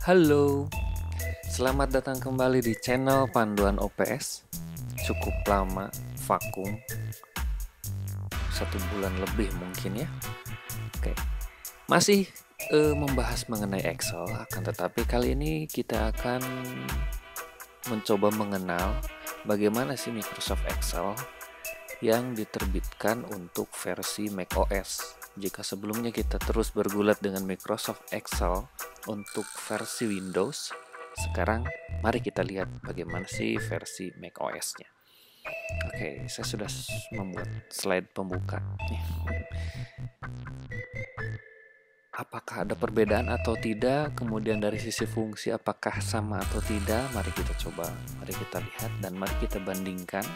Halo, selamat datang kembali di channel Panduan OPS. Cukup lama vakum, 1 bulan lebih mungkin ya. Oke, masih membahas mengenai Excel, akan tetapi kali ini kita akan mencoba mengenal bagaimana sih Microsoft Excel yang diterbitkan untuk versi macOS. Jika sebelumnya kita terus bergulat dengan Microsoft Excel untuk versi Windows, sekarang mari kita lihat bagaimana sih versi macOS-nya. Oke, saya sudah membuat slide pembuka. Apakah ada perbedaan atau tidak? Kemudian dari sisi fungsi apakah sama atau tidak? Mari kita coba, mari kita lihat dan mari kita bandingkan.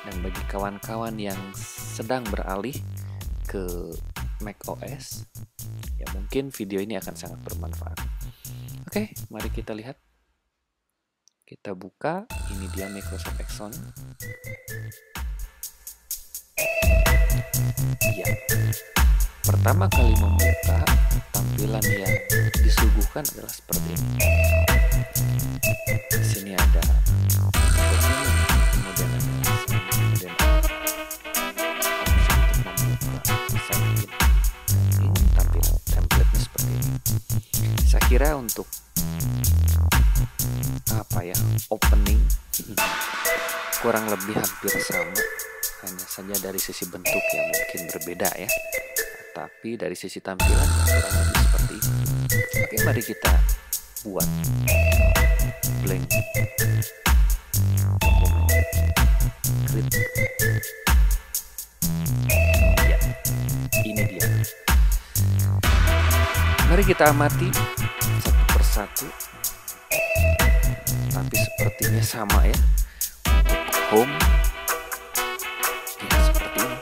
Dan bagi kawan-kawan yang sedang beralih ke macOS, ya mungkin video ini akan sangat bermanfaat. Oke, mari kita lihat. Kita buka, ini dia Microsoft Excel. Ya, pertama kali membuka, tampilan yang disuguhkan adalah seperti ini. Di sini ada dokumen, kemudian ada kemudian opsi untuk membuka sign in. Ini tampilan template-nya seperti ini. Saya kira untuk opening kurang lebih hampir sama, hanya saja dari sisi bentuk yang mungkin berbeda ya, tapi dari sisi tampilan kurang lebih seperti itu. Oke, mari kita buat blank dokumen, create. Ya, ini dia. Mari kita amati satu persatu, tapi sepertinya sama ya. Untuk home ya seperti ini,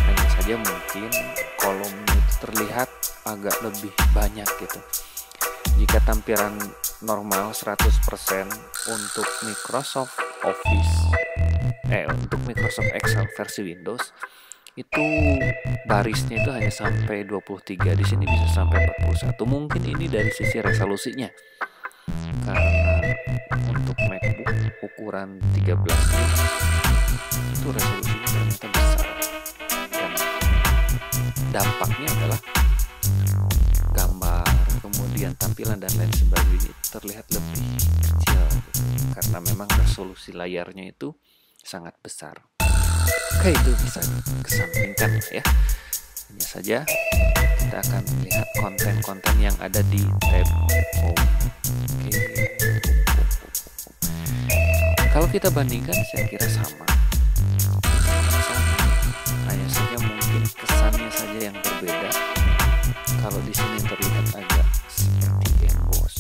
hanya saja mungkin kolomnya itu terlihat agak lebih banyak gitu. Jika tampilan normal 100% untuk Microsoft Office untuk Microsoft Excel versi Windows itu barisnya itu hanya sampai 23, di sini bisa sampai 41. Mungkin ini dari sisi resolusinya, karena untuk MacBook ukuran 13 itu resolusinya ternyata besar, dan dampaknya adalah gambar, kemudian tampilan dan lain sebagainya terlihat lebih kecil gitu, karena memang resolusi layarnya itu sangat besar. Oke, itu bisa kesampingkan ya. Hanya saja kita akan lihat konten-konten yang ada di tab home. Oke. Kalau kita bandingkan, saya kira sama. Hanya saja mungkin kesannya saja yang berbeda. Kalau di sini terlihat agak seperti emboss,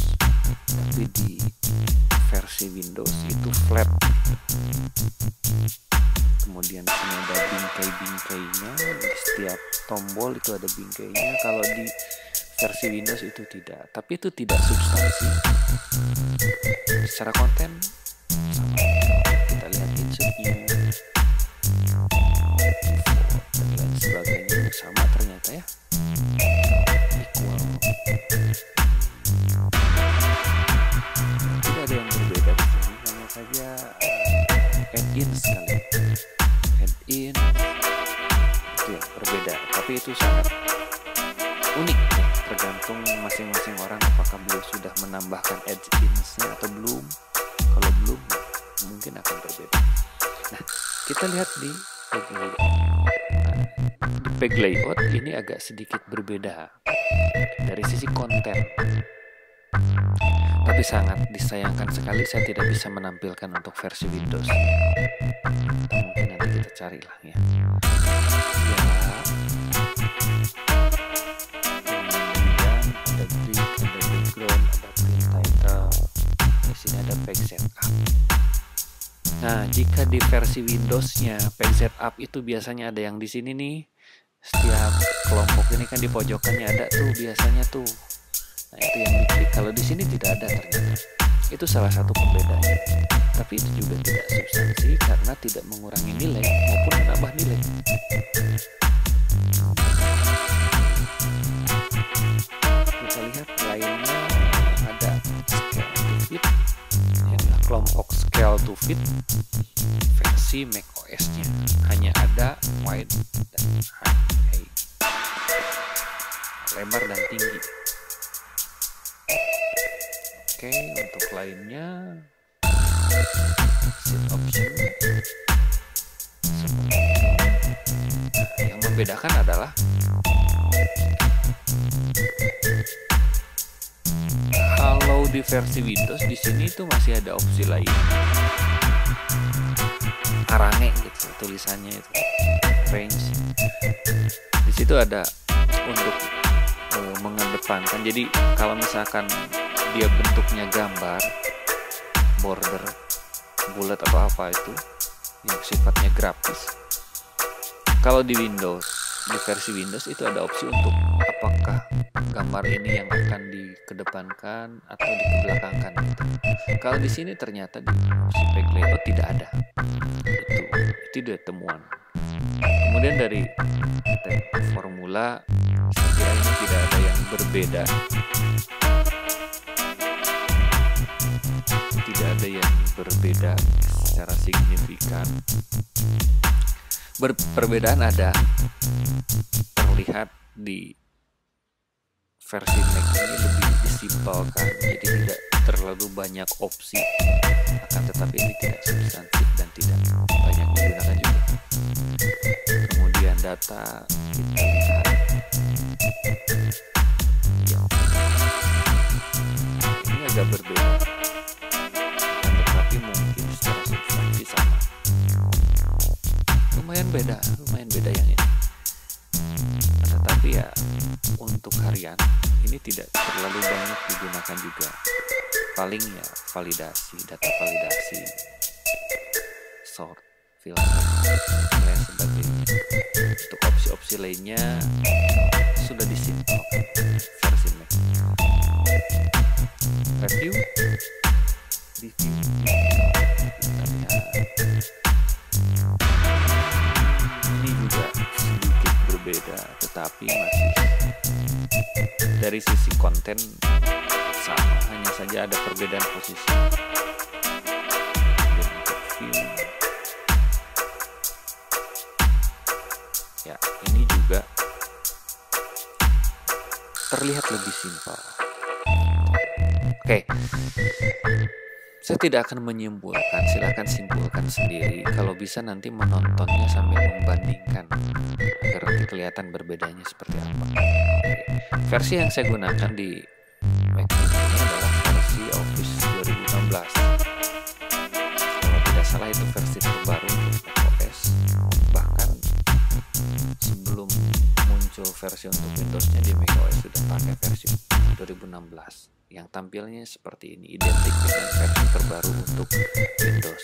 tapi di versi Windows itu flat. Kemudian sini ada bingkai-bingkainya, di setiap tombol itu ada bingkainya. Kalau di versi Windows itu tidak, tapi itu tidak substansi. Secara konten sama. Kita lihat insert new, dan lain sebagainya sama ternyata ya. Equal. Tidak ada yang berbeda di sini, hanya saja add-in sekali. Add-in itu yang berbeda, tapi itu sangat unik ya, tergantung masing-masing orang apakah beliau sudah menambahkan add-ins-nya atau belum. Kalau belum, mungkin akan berbeda. Nah, kita lihat di page layout. Nah, di page layout ini agak sedikit berbeda dari sisi konten, tapi sangat disayangkan sekali saya tidak bisa menampilkan untuk versi Windows. Atau mungkin nanti kita carilah ya. Ada brick, ada background, ada print title. Di sini ada page setup. Nah, jika di versi Windows-nya page setup itu biasanya ada yang di sini nih. Setiap kelompok ini kan di pojokannya ada tuh biasanya tuh. Nah, itu yang diklik. Kalau di sini tidak ada ternyata. Itu salah satu pembedanya. Tapi itu juga tidak substansi karena tidak mengurangi nilai maupun menambah nilai. Kita lihat lainnya ada to fit versi macOS-nya. Hanya ada wide dan high, lebar dan tinggi. Oke, untuk lainnya seat option yang membedakan adalah kalau di versi Windows di sini tuh masih ada opsi lain, arange gitu tulisannya itu, range. Di situ ada untuk mengedepankan. Jadi kalau misalkan dia bentuknya gambar, border, bullet atau apa itu yang sifatnya grafis. Kalau di Windows, di versi Windows itu ada opsi untuk apakah gambar ini yang akan dikedepankan atau dikebelakangkan gitu. Kalau di sini ternyata di opsi page layout tidak ada. Itu dia temuan. Kemudian dari formula, saya kira ini tidak ada yang berbeda. Tidak ada yang berbeda secara signifikan. Perbedaan ada terlihat di versi Mac ini lebih disimpelkan, jadi tidak terlalu banyak opsi, akan tetapi ini tidak substantif dan tidak banyak digunakan juga. Kemudian data kita lihat ya, ini agak berbeda, akan tetapi mungkin secara substansi sama. Lumayan beda yang ini. Tetapi ya untuk harian ini tidak terlalu banyak digunakan juga. Paling ya validasi, data validasi, sort, filter, dan sebagainya. Untuk opsi-opsi lainnya sudah disimpulkan versi Mac. Review. Ini juga sedikit berbeda, tetapi masih dari sisi konten sama, hanya saja ada perbedaan posisi. Dan untuk view, ya ini juga terlihat lebih simpel. Oke. Saya tidak akan menyimpulkan, silahkan simpulkan sendiri. Kalau bisa nanti menontonnya sambil membandingkan agar nanti kelihatan berbedanya seperti apa. Versi yang saya gunakan di Mac ini adalah versi Office 2016. Kalau tidak salah itu versi terbaru untuk macOS. Bahkan sebelum muncul versi untuk Windows-nya di macOS sudah pakai versi 2016. Yang tampilnya seperti ini, identik dengan versi terbaru untuk Windows.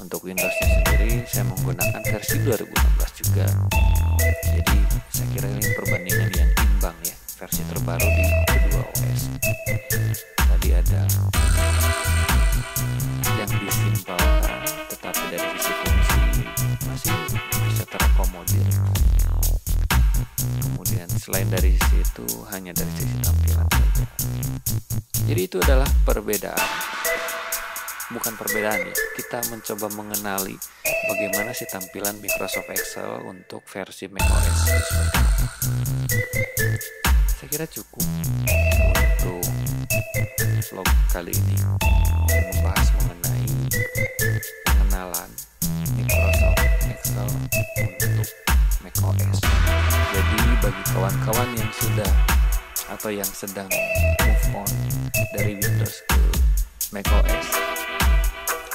Untuk Windows-nya sendiri saya menggunakan versi 2016 juga. Jadi saya kira ini perbandingan yang imbang ya, versi terbaru di kedua OS. Tadi ada yang disimpelkan, tetapi dari sisi fungsi masih bisa terakomodir. Kemudian selain dari sisi itu, hanya dari sisi tampilan saja. Jadi itu adalah perbedaan, bukan perbedaan ya, kita mencoba mengenali bagaimana sih tampilan Microsoft Excel untuk versi macOS. Saya kira cukup untuk vlog kali ini membahas mengenai pengenalan Microsoft Excel untuk macOS. Jadi bagi kawan-kawan yang sudah atau yang sedang move on dari Windows ke macOS,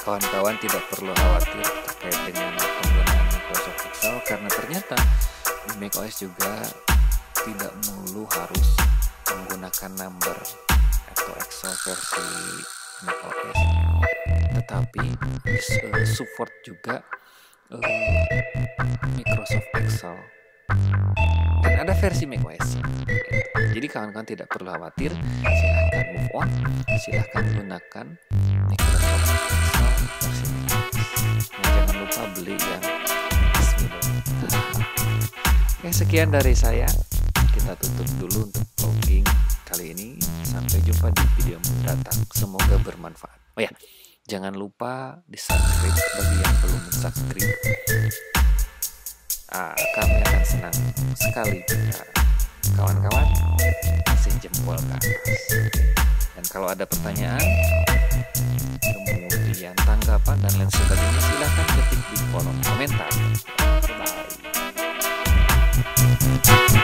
kawan-kawan tidak perlu khawatir terkait dengan penggunaan Microsoft Excel, karena ternyata di macOS juga tidak melulu harus menggunakan number atau Excel versi macOS, tetapi support juga Microsoft Excel dan ada versi macOS. Jadi kawan-kawan tidak perlu khawatir, silahkan move on, silahkan gunakan Microsoft Excel versi macOS. Dan jangan lupa beli yang Bismillah. Oke, sekian dari saya. Kita tutup dulu untuk vlogging kali ini. Sampai jumpa di video mendatang. Semoga bermanfaat. Oh ya, Jangan lupa di subscribe bagi yang belum subscribe. Kami akan senang sekali jika kawan-kawan kasih jempol ke atas. Dan kalau ada pertanyaan, kemudian tanggapan dan lain sebagainya, silahkan ketik di kolom komentar. Bye.